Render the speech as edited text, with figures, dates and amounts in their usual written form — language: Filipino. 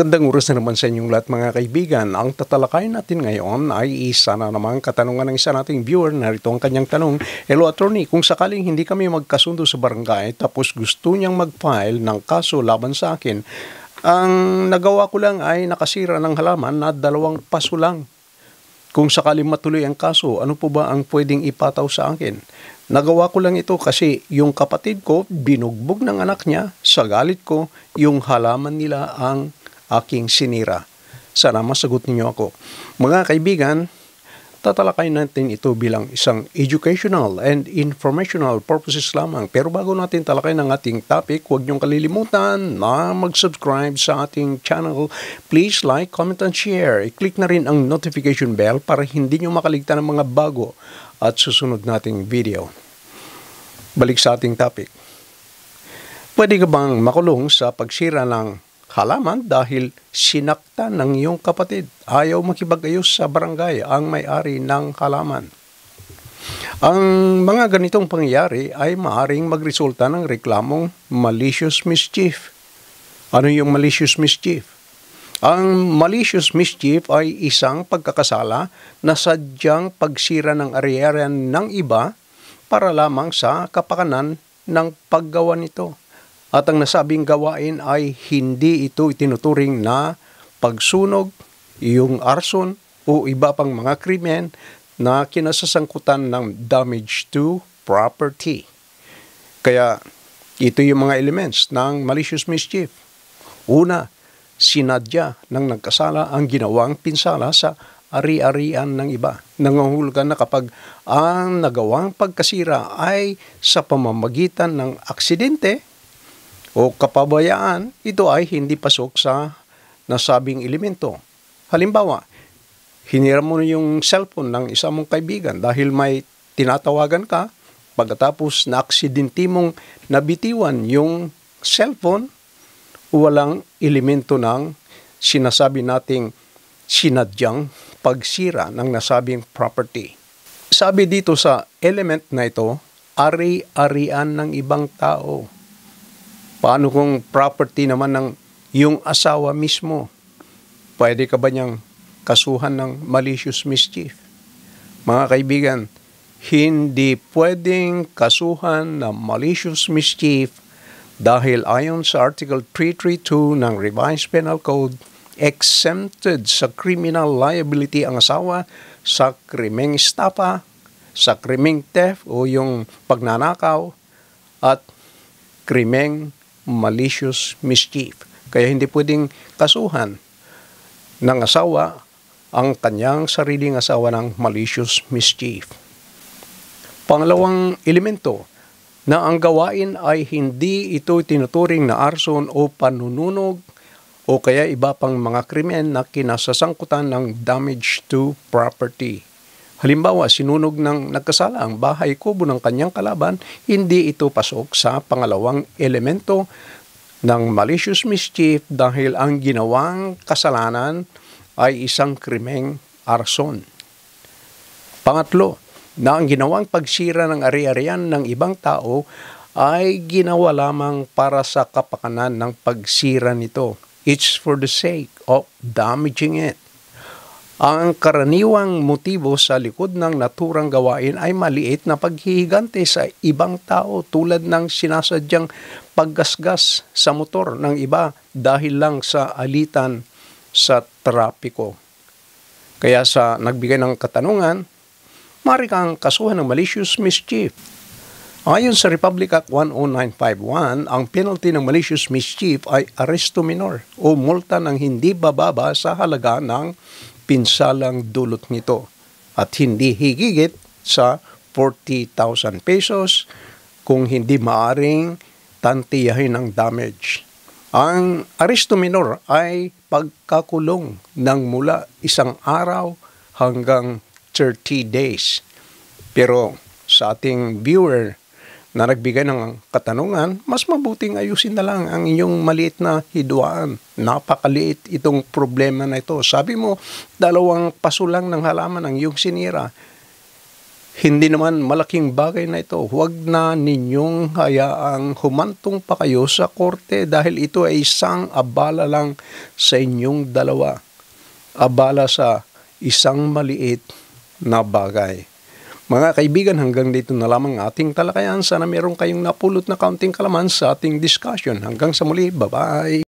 Magandang oras na naman sa inyong lahat mga kaibigan. Ang tatalakayin natin ngayon ay isa na namang katanungan ng isa nating viewer. Narito ang kanyang tanong. Hello attorney, kung sakaling hindi kami magkasundo sa barangay tapos gusto niyang mag-file ng kaso laban sa akin, ang nagawa ko lang ay nakasira ng halaman na 2 paso lang. Kung sakaling matuloy ang kaso, ano po ba ang pwedeng ipataw sa akin? Nagawa ko lang ito kasi yung kapatid ko binugbog ng anak niya. Sa galit ko, yung halaman nila ang aking sinira. Sana masagot ninyo ako. Mga kaibigan, tatalakayin natin ito bilang isang educational and informational purposes lamang. Pero bago natin talakayin ang ating topic, huwag niyong kalilimutan na mag-subscribe sa ating channel. Please like, comment, and share. I-click na rin ang notification bell para hindi niyo makaligtan ng mga bago at susunod nating video. Balik sa ating topic. Pwede ka bang makulong sa pagsira ng halaman dahil sinaktan ng iyong kapatid? Ayaw makipag-ayos sa barangay ang may-ari ng halaman. Ang mga ganitong pangyayari ay maaaring magresulta ng reklamong malicious mischief. Ano yung malicious mischief? Ang malicious mischief ay isang pagkakasala na sadyang pagsira ng ari-arian ng iba para lamang sa kapakanan ng paggawa nito. At ang nasabing gawain ay hindi ito itinuturing na pagsunog, yung arson o iba pang mga krimen na kinasasangkutan ng damage to property. Kaya ito yung mga elements ng malicious mischief. Una, sinadya ng nagkasala ang ginawang pinsala sa ari-arian ng iba. Nangangahulugan na kapag ang nagawang pagkasira ay sa pamamagitan ng aksidente o kapabayaan, ito ay hindi pasok sa nasabing elemento. Halimbawa, hiniram mo yung cellphone ng isa mong kaibigan dahil may tinatawagan ka, pagkatapos na aksidente mong nabitiwan yung cellphone, walang elemento ng sinasabi nating sinadyang pagsira ng nasabing property. Sabi dito sa element na ito, ari-arian ng ibang tao. Paano kung property naman ng yung asawa mismo? Pwede ka ba niyang kasuhan ng malicious mischief? Mga kaibigan, hindi pwedeng kasuhan ng malicious mischief dahil ayon sa Article 332 ng Revised Penal Code, exempted sa criminal liability ang asawa sa krimeng estafa, sa krimeng theft o yung pagnanakaw, at krimeng malicious mischief. Kaya hindi pwedeng kasuhan ng asawa ang kanyang sariling asawa ng malicious mischief. Pangalawang elemento, na ang gawain ay hindi ito tinuturing na arson o panununog o kaya iba pang mga krimen na kinasasangkutan ng damage to property. Halimbawa, sinunog ng nagkasala ang bahay kubo ng kanyang kalaban, hindi ito pasok sa pangalawang elemento ng malicious mischief dahil ang ginawang kasalanan ay isang krimeng arson. Pangatlo, na ang ginawang pagsira ng ari-arian ng ibang tao ay ginawa lamang para sa kapakanan ng pagsira nito. It's for the sake of damaging it. Ang karaniwang motibo sa likod ng naturang gawain ay maliit na paghihigante sa ibang tao tulad ng sinasadyang paggasgas sa motor ng iba dahil lang sa alitan sa trapiko. Kaya sa nagbigay ng katanungan, maaari kang kasuhan ng malicious mischief. Ayon sa Republic Act 10951, ang penalty ng malicious mischief ay arresto minor o multa ng hindi bababa sa halaga ng pinsalang dulot nito at hindi higigit sa 40,000 pesos kung hindi maaring tantiyahin ang damage. Ang aresto minor ay pagkakulong ng mula 1 araw hanggang 30 days. Pero sa ating viewer na nagbigay ng katanungan, mas mabuting ayusin na lang ang inyong maliit na hidwaan. Napakaliit itong problema na ito. Sabi mo, 2 paso lang ng halaman ang iyong sinira. Hindi naman malaking bagay na ito. Huwag na ninyong hayaang humantong pa kayo sa korte dahil ito ay isang abala lang sa inyong dalawa. Abala sa isang maliit na bagay. Mga kaibigan, hanggang dito na lamang ating talakayan. Sana meron kayong napulot na kaunting kalaman sa ating discussion. Hanggang sa muli, bye-bye!